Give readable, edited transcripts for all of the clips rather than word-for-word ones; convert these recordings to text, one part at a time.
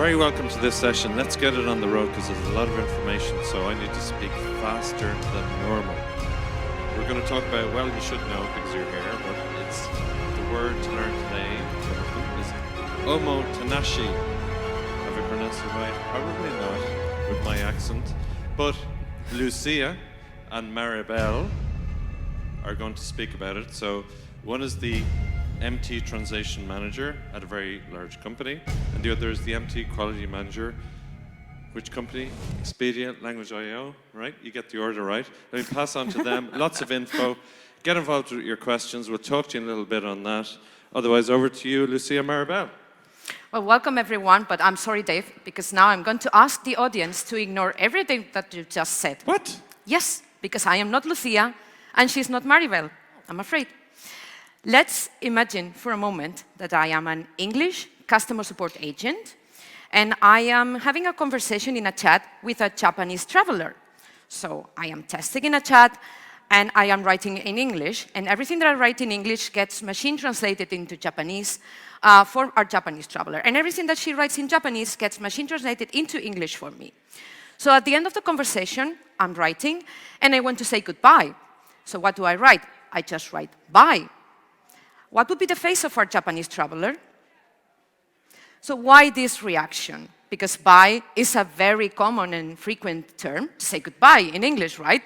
Very welcome to this session. Let's get it on the road because there's a lot of information, so I need to speak faster than normal. We're going to talk about, well, you should know because you're here, but it's the word to learn today is Omotenashi. Have I pronounced it right? Probably not with my accent. But Lucia and Maribel are going to speak about it. So one is the MT Translation Manager at a very large company, and the other is the MT Quality Manager. Which company? Expedia, Language.io, right? You get the order right. Let me pass on to them. Lots of info. Get involved with your questions. We'll talk to you a little bit on that. Otherwise, over to you, Lucia Maribel. Well, welcome everyone, but I'm sorry, Dave, because now I'm going to ask the audience to ignore everything that you just said. What? Yes, because I am not Lucia, and she's not Maribel, I'm afraid. Let's imagine for a moment that I am an English customer support agent, and I am having a conversation in a chat with a Japanese traveler. So I am texting in a chat, and I am writing in English, and everything that I write in English gets machine translated into Japanese for our Japanese traveler. And everything that she writes in Japanese gets machine translated into English for me. So at the end of the conversation, I'm writing, and I want to say goodbye. So what do I write? I just write bye. What would be the face of our Japanese traveler? So why this reaction? Because bye is a very common and frequent term to say goodbye in English, right?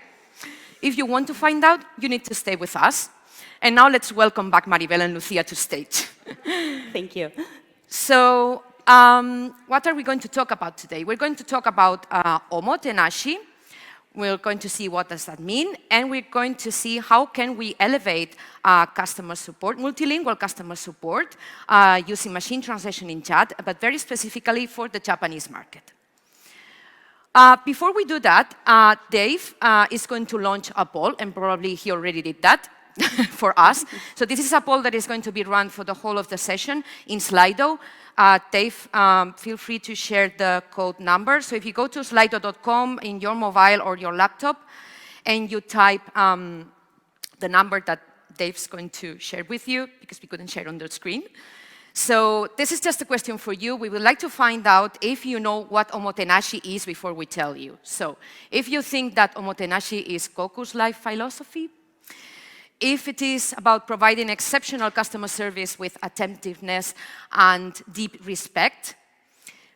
If you want to find out, you need to stay with us. And now let's welcome back Maribel and Lucia to stage. Thank you. So what are we going to talk about today? We're going to talk about Omotenashi. We're going to see what does that mean, and we're going to see how can we elevate customer support, multilingual customer support, using machine translation in chat, but very specifically for the Japanese market. Before we do that, Dave is going to launch a poll, and probably he already did that for us. So this is a poll that is going to be run for the whole of the session in Slido. Dave, feel free to share the code number. So if you go to slido.com in your mobile or your laptop, and you type the number that Dave's going to share with you, because we couldn't share on the screen. So this is just a question for you. We would like to find out if you know what Omotenashi is before we tell you. So if you think that Omotenashi is Koku's life philosophy, if it is about providing exceptional customer service with attentiveness and deep respect,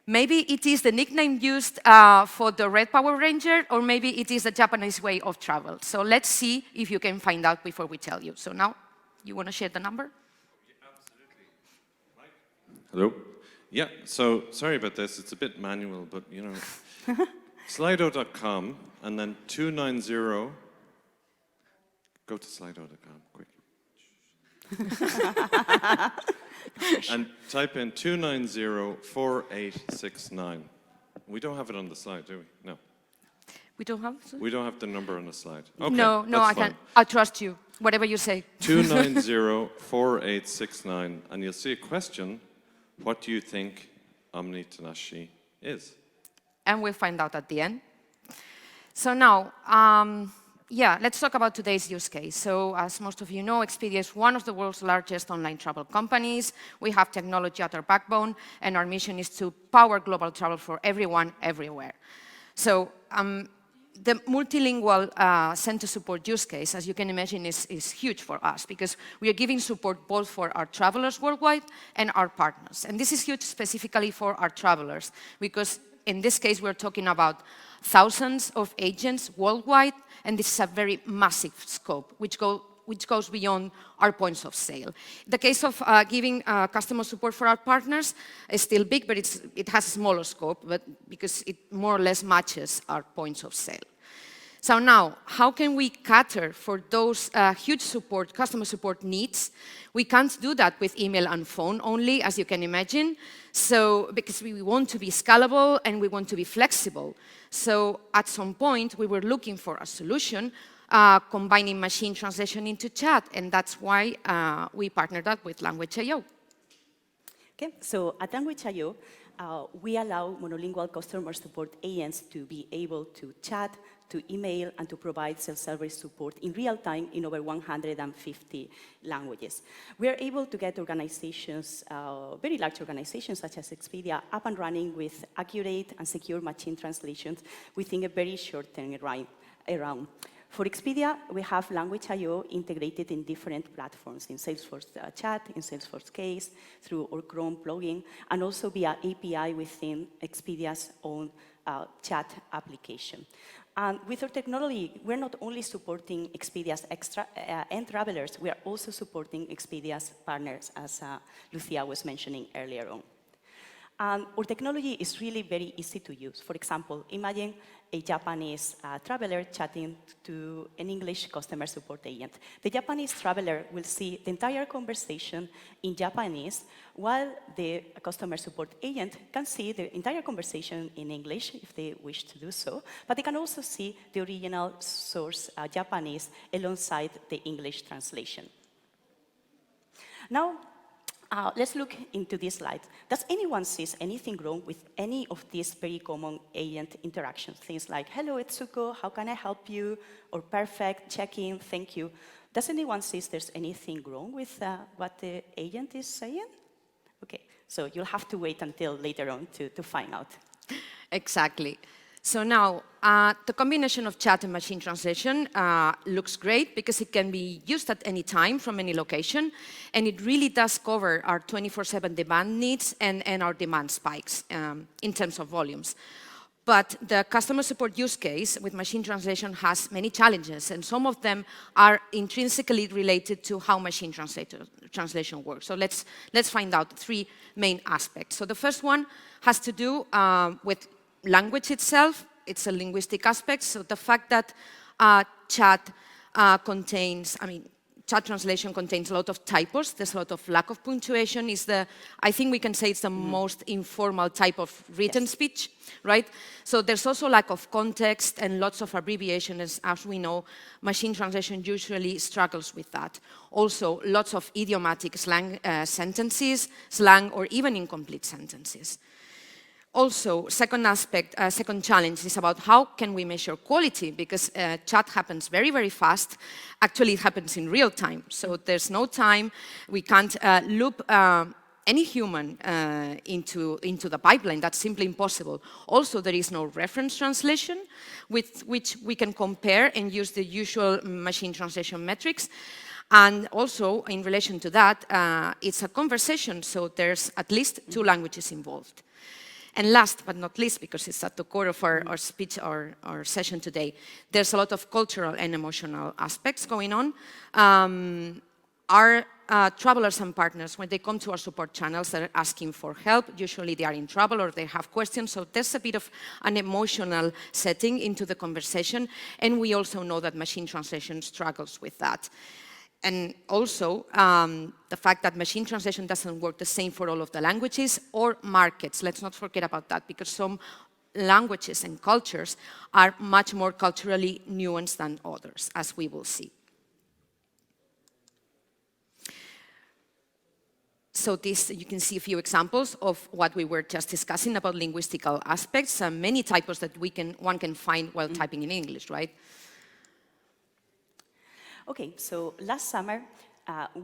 maybe it is the nickname used for the Red Power Ranger, or maybe it is the Japanese way of travel. So let's see if you can find out before we tell you. So now, you want to share the number? Yeah, absolutely. Mike? Hello? Yeah, so sorry about this. It's a bit manual, but you know, slido.com and then 290. Go to slido.com, quick. And type in 2904869. We don't have it on the slide, do we? No. We don't have? We don't have the number on the slide. Okay, no, I can't. I trust you. Whatever you say. 2904869, and you'll see a question. What do you think Omotenashi is? And we'll find out at the end. So now, yeah, let's talk about today's use case. So as most of you know, Expedia is one of the world's largest online travel companies. We have technology at our backbone, and our mission is to power global travel for everyone, everywhere. So the multilingual center support use case, as you can imagine, is huge for us because we are giving support both for our travelers worldwide and our partners. And this is huge specifically for our travelers because in this case, we're talking about thousands of agents worldwide, and this is a very massive scope, which goes beyond our points of sale. The case of giving customer support for our partners is still big, but it has a smaller scope, but because it more or less matches our points of sale. So now, how can we cater for those huge customer support needs? We can't do that with email and phone only, as you can imagine. So, because we want to be scalable and we want to be flexible. So, at some point, we were looking for a solution combining machine translation into chat, and that's why we partnered up with Language.io. Okay, so at Language.io, we allow monolingual customer support agents to be able to chat, to email, and to provide self-service support in real time in over 150 languages. We are able to get organizations, very large organizations such as Expedia, up and running with accurate and secure machine translations within a very short turnaround. For Expedia, we have Language.io integrated in different platforms, in Salesforce Chat, in Salesforce Case, through our Chrome plugin, and also via API within Expedia's own chat application. And with our technology, we're not only supporting Expedia's end travelers, we are also supporting Expedia's partners, as Lucia was mentioning earlier on. And our technology is really very easy to use. For example, imagine a Japanese traveler chatting to an English customer support agent. The Japanese traveler will see the entire conversation in Japanese, while the customer support agent can see the entire conversation in English if they wish to do so, but they can also see the original source Japanese alongside the English translation. Now, let's look into this slide. Does anyone see anything wrong with any of these very common agent interactions? Things like, hello, Etsuko, how can I help you? Or perfect, check-in, thank you. Does anyone see there's anything wrong with what the agent is saying? Okay, so you'll have to wait until later on to find out. Exactly. So now, the combination of chat and machine translation looks great because it can be used at any time from any location, and it really does cover our 24/7 demand needs and our demand spikes in terms of volumes. But the customer support use case with machine translation has many challenges, and some of them are intrinsically related to how machine translation works. So let's find out three main aspects. So the first one has to do with language itself. It's a linguistic aspect. So the fact that chat chat translation contains a lot of typos. There's a lot of lack of punctuation. I think we can say it's the most informal type of written speech, right? So there's also lack of context and lots of abbreviations. As we know, machine translation usually struggles with that. Also, lots of idiomatic slang sentences, slang, or even incomplete sentences. Also, second aspect, second challenge is about how can we measure quality, because chat happens very, very fast. Actually, it happens in real time, so there's no time. We can't loop any human into the pipeline. That's simply impossible. Also, there is no reference translation with which we can compare and use the usual machine translation metrics. And also, in relation to that, it's a conversation, so there's at least two languages involved. And last but not least, because it's at the core of our speech, our session today, there's a lot of cultural and emotional aspects going on. Our travelers and partners, when they come to our support channels, they're asking for help. Usually they are in trouble or they have questions, so there's a bit of an emotional setting into the conversation, and we also know that machine translation struggles with that. And also, the fact that machine translation doesn't work the same for all of the languages or markets. Let's not forget about that, because some languages and cultures are much more culturally nuanced than others, as we will see. So you can see a few examples of what we were just discussing about linguistical aspects, many typos that one can find while typing in English, right? Okay, so last summer,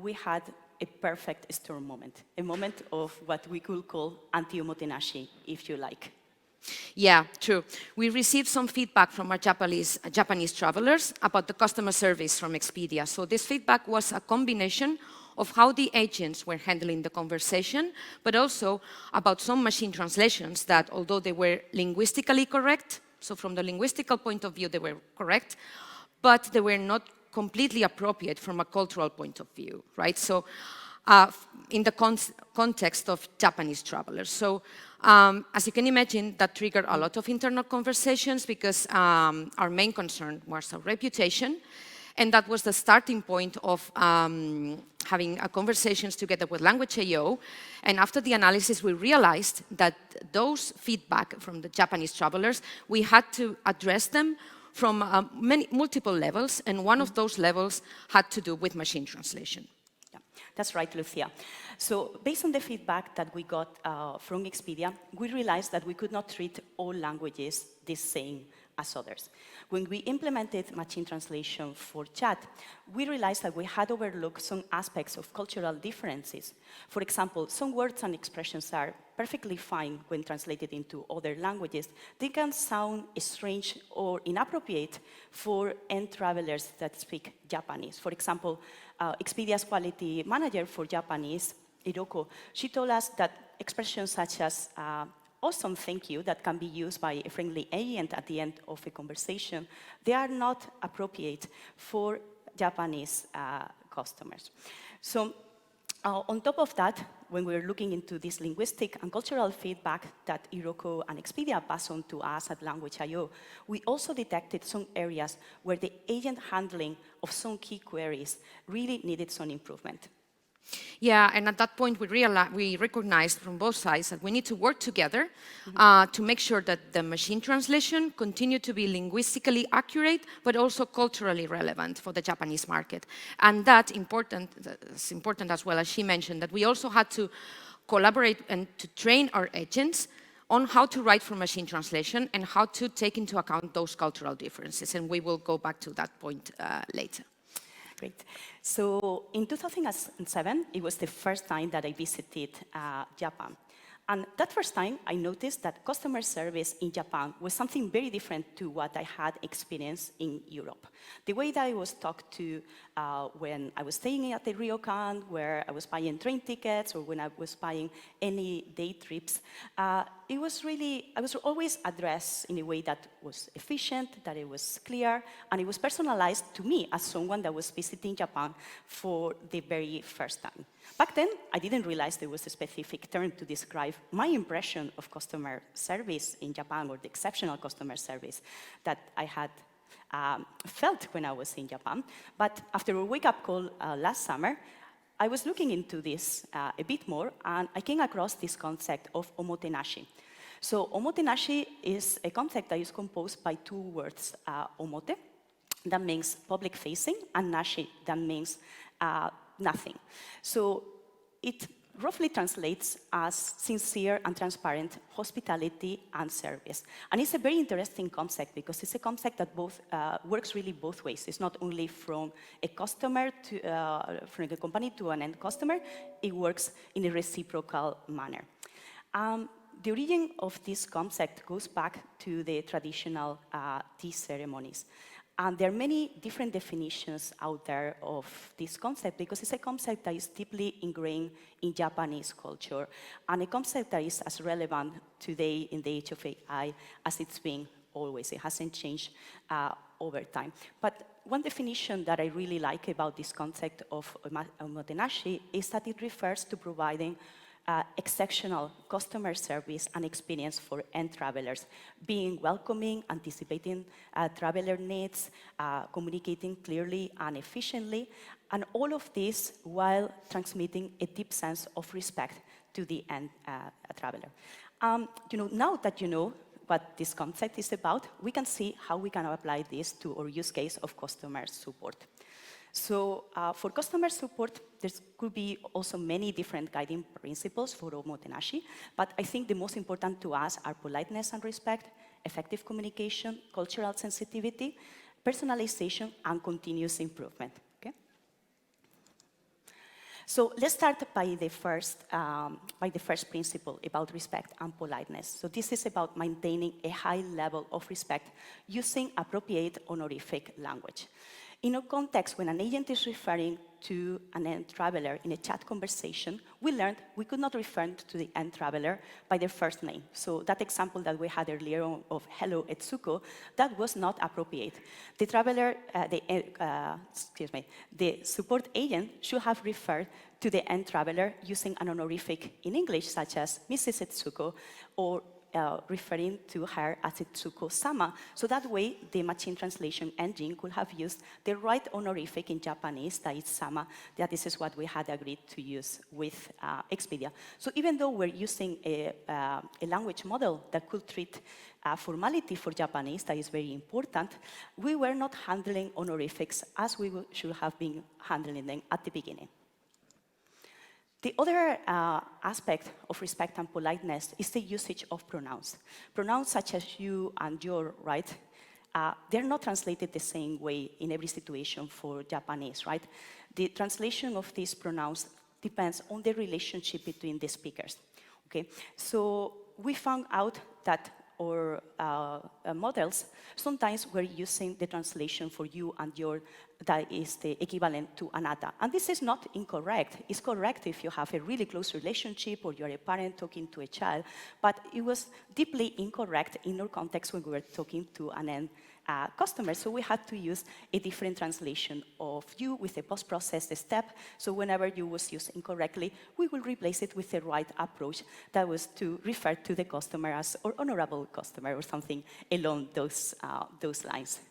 we had a perfect storm moment, a moment of what we could call anti-Omotenashi, if you like. Yeah, true. We received some feedback from our Japanese travelers about the customer service from Expedia. So this feedback was a combination of how the agents were handling the conversation, but also about some machine translations that, although they were linguistically correct, so from the linguistical point of view, they were correct, but they were not completely appropriate from a cultural point of view, right? So in the context of Japanese travelers. So as you can imagine, that triggered a lot of internal conversations because our main concern was our reputation, and that was the starting point of having conversations together with Language.io. And after the analysis, we realized that those feedback from the Japanese travelers, we had to address them from multiple levels, and one of those levels had to do with machine translation. Yeah. That's right, Lucia. So based on the feedback that we got from Expedia, we realized that we could not treat all languages the same as others. When we implemented machine translation for chat, we realized that we had overlooked some aspects of cultural differences. For example, some words and expressions are perfectly fine when translated into other languages. They can sound strange or inappropriate for end travelers that speak Japanese. For example, Expedia's quality manager for Japanese, Hiroko, she told us that expressions such as awesome thank you that can be used by a friendly agent at the end of a conversation, they are not appropriate for Japanese customers. So on top of that, when we're looking into this linguistic and cultural feedback that Hiroko and Expedia pass on to us at Language.io, we also detected some areas where the agent handling of some key queries really needed some improvement. Yeah, and at that point, we recognized from both sides that we need to work together to make sure that the machine translation continue to be linguistically accurate, but also culturally relevant for the Japanese market. And that's important as well, as she mentioned, that we also had to collaborate and to train our agents on how to write for machine translation and how to take into account those cultural differences. And we will go back to that point later. Great. So in 2007, it was the first time that I visited Japan. And that first time, I noticed that customer service in Japan was something very different to what I had experienced in Europe. The way that I was talked to when I was staying at the ryokan, where I was buying train tickets, or when I was buying any day trips, I was always addressed in a way that was efficient, that it was clear, and it was personalized to me as someone that was visiting Japan for the very first time. Back then, I didn't realize there was a specific term to describe my impression of customer service in Japan, or the exceptional customer service that I had felt when I was in Japan. But after a wake-up call last summer, I was looking into this a bit more, and I came across this concept of Omotenashi. So Omotenashi is a concept that is composed by two words, omote, that means public-facing, and nashi, that means nothing. So it roughly translates as sincere and transparent hospitality and service. And it's a very interesting concept because it's a concept that works really both ways. It's not only from a customer to, from a company to an end customer, it works in a reciprocal manner. The origin of this concept goes back to the traditional tea ceremonies. And there are many different definitions out there of this concept because it's a concept that is deeply ingrained in Japanese culture and a concept that is as relevant today in the age of AI as it's been always. It hasn't changed over time. But one definition that I really like about this concept of Omotenashi is that it refers to providing exceptional customer service and experience for end travelers, being welcoming, anticipating traveler needs, communicating clearly and efficiently, and all of this while transmitting a deep sense of respect to the end traveler. Now that you know what this concept is about, we can see how we can apply this to our use case of customer support. So for customer support, there could be also many different guiding principles for Omotenashi, but I think the most important to us are politeness and respect, effective communication, cultural sensitivity, personalization, and continuous improvement. Okay? So let's start by the first principle about respect and politeness. So this is about maintaining a high level of respect using appropriate honorific language. In a context when an agent is referring to an end traveler in a chat conversation, we learned we could not refer to the end traveler by their first name. So that example that we had earlier on of hello Etsuko, that was not appropriate. The traveler, the support agent should have referred to the end traveler using an honorific in English, such as Mrs. Etsuko, or referring to her as Etsuko-sama. So that way, the machine translation engine could have used the right honorific in Japanese, that is sama, that this is what we had agreed to use with Expedia. So even though we're using a language model that could treat formality for Japanese, that is very important, we were not handling honorifics as we should have been handling them at the beginning. The other aspect of respect and politeness is the usage of pronouns. Pronouns such as you and your, right? They're not translated the same way in every situation for Japanese, right? The translation of these pronouns depends on the relationship between the speakers, okay? So we found out that our models sometimes were using the translation for you and your that is the equivalent to anata. And this is not incorrect. It's correct if you have a really close relationship or you're a parent talking to a child, but it was deeply incorrect in our context when we were talking to an end customer. So we had to use a different translation of you with a post-processed step. So whenever you was used incorrectly, we will replace it with the right approach that was to refer to the customer as or honorable customer or something along those lines.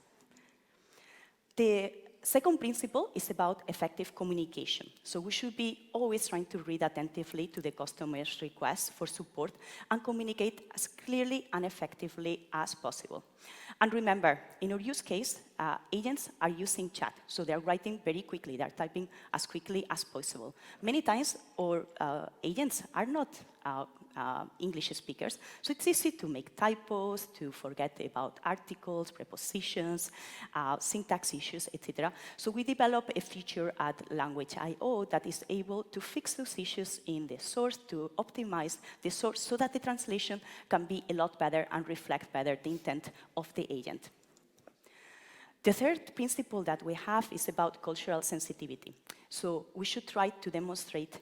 The second principle is about effective communication. So we should be always trying to read attentively to the customer's requests for support and communicate as clearly and effectively as possible. And remember, in our use case, agents are using chat. So they're writing very quickly. They're typing as quickly as possible. Many times, our agents are not English speakers. So it's easy to make typos, to forget about articles, prepositions, syntax issues, etc. So we develop a feature at Language.io that is able to fix those issues in the source, to optimize the source so that the translation can be a lot better and reflect better the intent of the agent. The third principle that we have is about cultural sensitivity. So we should try to demonstrate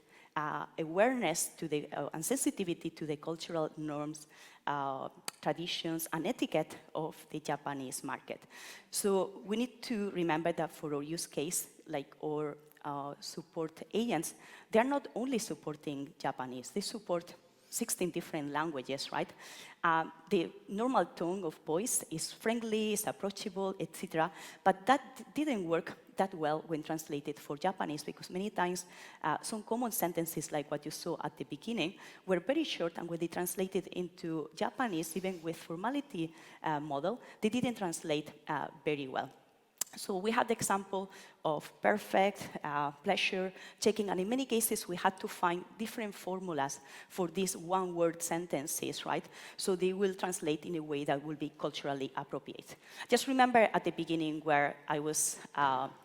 awareness to the, and sensitivity to the cultural norms, traditions, and etiquette of the Japanese market. So we need to remember that for our use case, like our support agents, they're not only supporting Japanese, they support 16 different languages, right? The normal tone of voice is friendly, is approachable, etc. But that didn't work that well when translated for Japanese, because many times some common sentences like what you saw at the beginning were very short, and when they translated into Japanese, even with formality model, they didn't translate very well. So we had the example of perfect, pleasure, checking, and in many cases we had to find different formulas for these one-word sentences, right? So they will translate in a way that will be culturally appropriate. Just remember at the beginning where I was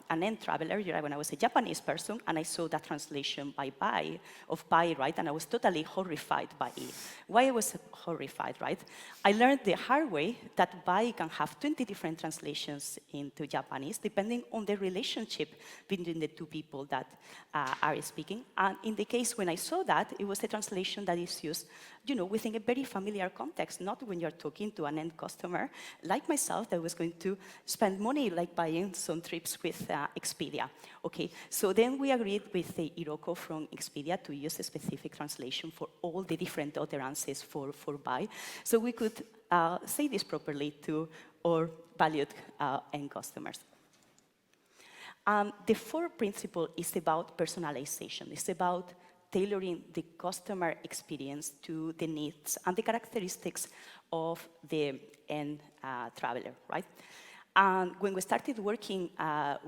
an end traveler, when I was a Japanese person, and I saw that translation by bai, of bai, right? And I was totally horrified by it. Why I was horrified, right? I learned the hard way that bai can have 20 different translations into Japanese, depending on the relationship between the two people that are speaking. And in the case when I saw that, it was a translation that is used, within a very familiar context, not when you're talking to an end customer, like myself, that was going to spend money, like buying some trips with Expedia. Okay, so then we agreed with the Iroko from Expedia to use a specific translation for all the different utterances for buy, so we could say this properly to our valued end customers. The fourth principle is about personalization. It's about tailoring the customer experience to the needs and the characteristics of the end traveler, right? And when we started working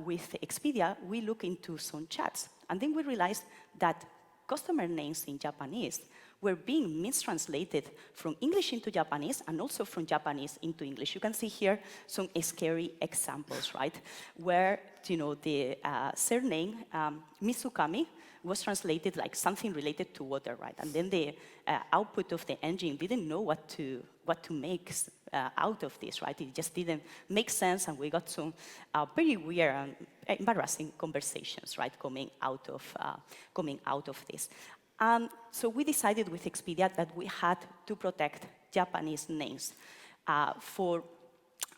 with Expedia, we looked into some chats, and then we realized that customer names in Japanese were being mistranslated from English into Japanese and also from Japanese into English. You can see here some scary examples, right? Where, the surname Mizukami was translated like something related to water, right? And then the output of the engine didn't know what to make out of this, right? It just didn't make sense, and we got some very weird and embarrassing conversations, right, coming out of this. So we decided with Expedia that we had to protect Japanese names for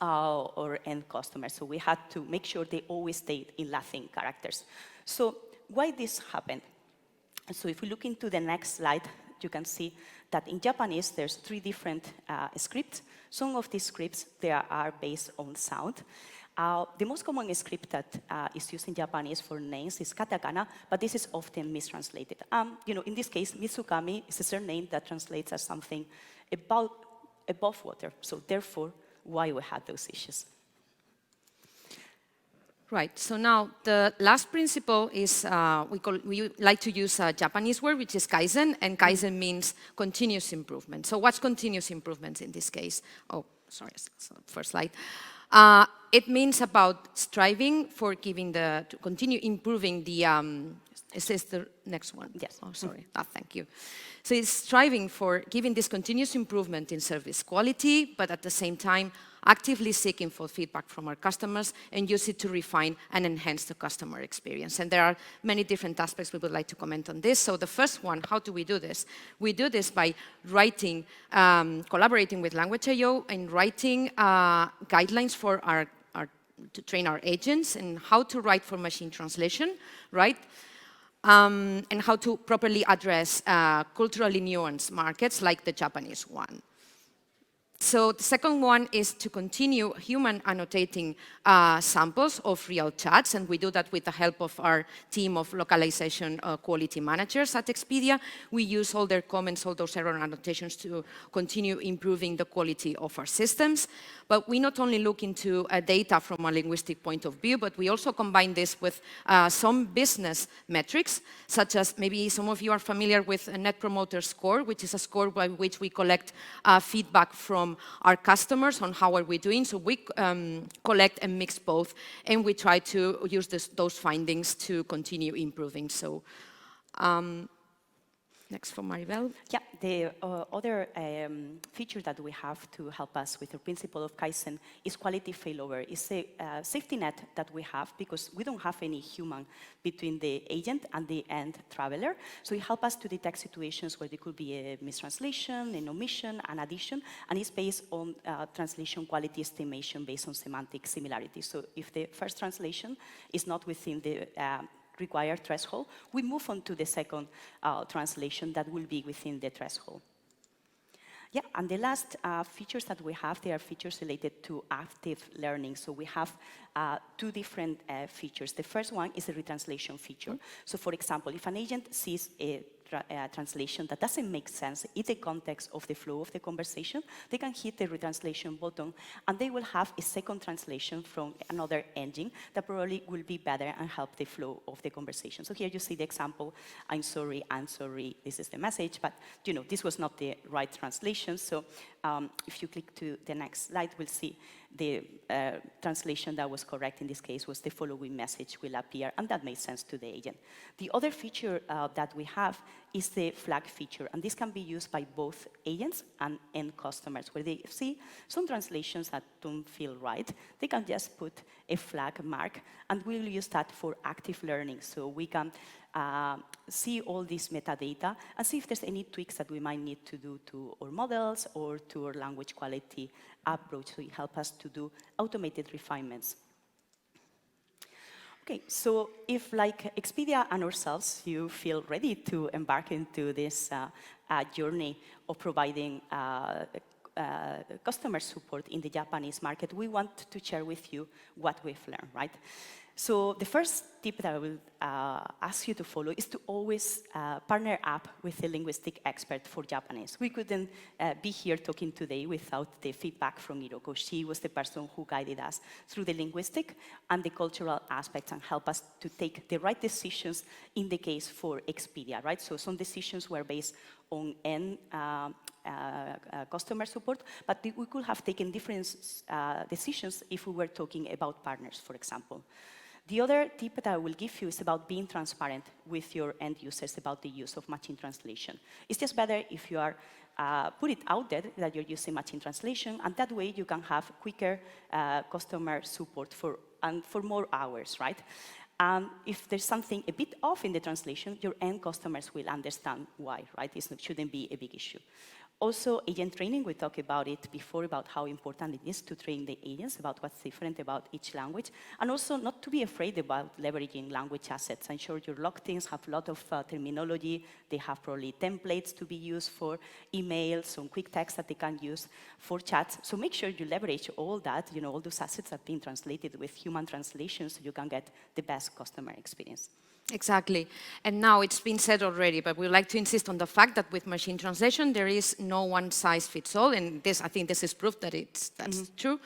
our end customers. So we had to make sure they always stayed in Latin characters. So why this happened? So if we look into the next slide, you can see that in Japanese, there's 3 different scripts. Some of these scripts, they are based on sound. The most common script that is used in Japanese for names is katakana, but this is often mistranslated. In this case, Mizukami is a surname that translates as something above water. So therefore, why we had those issues. Right, so now the last principle is, we like to use a Japanese word, which is Kaizen, and Kaizen means continuous improvement. So what's continuous improvement in this case? Oh, sorry, so first slide. It means about striving for to continue improving the, is this the next one? Yes. Oh, sorry, thank you. So it's striving for giving this continuous improvement in service quality, but at the same time, actively seeking for feedback from our customers and use it to refine and enhance the customer experience. And there are many different aspects we would like to comment on this. So the first one, how do we do this? We do this by writing, collaborating with Language.io and writing guidelines for to train our agents and how to write for machine translation, right? And how to properly address culturally nuanced markets like the Japanese one. So the second one is to continue human annotating samples of real chats, and we do that with the help of our team of localization quality managers at Expedia. We use all their comments, all those error annotations to continue improving the quality of our systems. But we not only look into data from a linguistic point of view, but we also combine this with some business metrics, such as maybe some of you are familiar with a Net Promoter Score, which is a score by which we collect feedback from our customers on how are we doing. So we collect and mix both, and we try to use those findings to continue improving. So next for Maribel. Yeah, the other feature that we have to help us with the principle of Kaizen is quality failover. It's a safety net that we have because we don't have any human between the agent and the end traveler. So it helps us to detect situations where there could be a mistranslation, an omission, an addition, and it's based on translation quality estimation based on semantic similarity. So if the first translation is not within the required threshold, we move on to the second translation that will be within the threshold. Yeah, and the last features that we have, they are features related to active learning. So we have two different features. The first one is a retranslation feature. So for example, if an agent sees a translation that doesn't make sense in the context of the flow of the conversation, they can hit the retranslation button and they will have a second translation from another engine that probably will be better and help the flow of the conversation. So here you see the example, I'm sorry, this is the message, but you know, this was not the right translation. So if you click to the next slide, we'll see the translation that was correct in this case was the following message will appear, and that made sense to the agent. The other feature that we have is the flag feature, and this can be used by both agents and end customers, where they see some translations that don't feel right. They can just put a flag mark, and we'll use that for active learning, so we can see all this metadata and see if there's any tweaks that we might need to do to our models or to our language quality approach. So it helps us to do automated refinements. Okay, so if like Expedia and ourselves, you feel ready to embark into this journey of providing customer support in the Japanese market, we want to share with you what we've learned, right? So the first tip that I will ask you to follow is to always partner up with a linguistic expert for Japanese. We couldn't be here talking today without the feedback from Hiroko. She was the person who guided us through the linguistic and the cultural aspects and helped us to take the right decisions in the case for Expedia, right? So some decisions were based on end customer support, but we could have taken different decisions if we were talking about partners, for example. The other tip that I will give you is about being transparent with your end users about the use of machine translation. It's just better if you are put it out there that you're using machine translation, and that way you can have quicker customer support for more hours, right? If there's something a bit off in the translation, your end customers will understand why, right? It shouldn't be a big issue. Also, agent training, we talked about it before, about how important it is to train the agents about what's different about each language, and also not to be afraid about leveraging language assets. I'm sure your logins have a lot of terminology. They have probably templates to be used for emails, some quick text that they can use for chats. So make sure you leverage all that, you know, all those assets that are being translated with human translation so you can get the best customer experience. Exactly. And now it's been said already, but we like to insist on the fact that with machine translation, there is no one size fits all. And this, I think this is proof that that's true.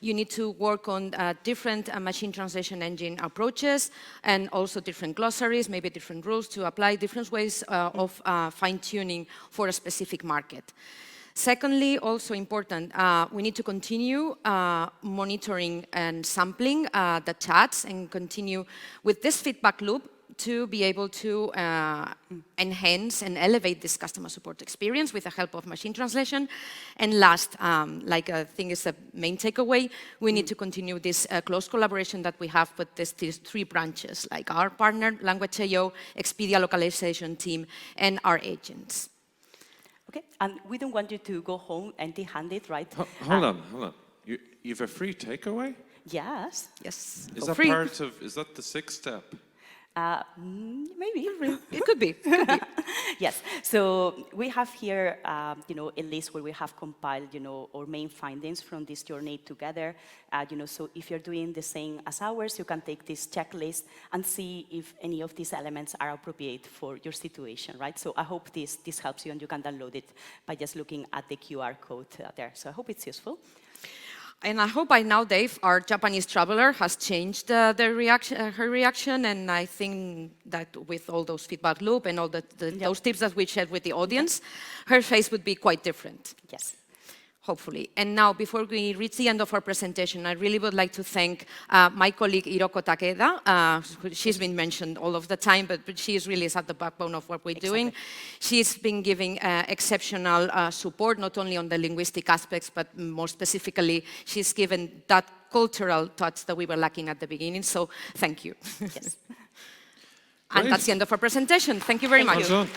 You need to work on different machine translation engine approaches and also different glossaries, maybe different rules to apply different ways of fine-tuning for a specific market. Secondly, also important, we need to continue monitoring and sampling the chats and continue with this feedback loop to be able to enhance and elevate this customer support experience with the help of machine translation. And last, like I think is the main takeaway, we need to continue this close collaboration that we have with these three branches, like our partner, Language.io, Expedia localization team, and our agents. Okay, and we don't want you to go home empty-handed, right? Hold on. You have a free takeaway? Yes. Yes. Is that free. part of, is that the sixth step? Maybe. It could be. Yes. So we have here, a list where we have compiled, our main findings from this journey together. So if you're doing the same as ours, you can take this checklist and see if any of these elements are appropriate for your situation, right? So I hope this helps you, and you can download it by just looking at the QR code there. So I hope it's useful. And I hope by now, Dave, our Japanese traveler, has changed her reaction, and I think that with all those feedback loop and all those tips that we shared with the audience, her face would be quite different. Yes. Hopefully. And now, before we reach the end of our presentation, I really would like to thank my colleague Hiroko Takeda. She's been mentioned all of the time, but she really is at the backbone of what we're doing. She's been giving exceptional support, not only on the linguistic aspects, but more specifically, she's given that cultural touch that we were lacking at the beginning. So thank you. Yes. And that's the end of our presentation. Thank you very much. Well done.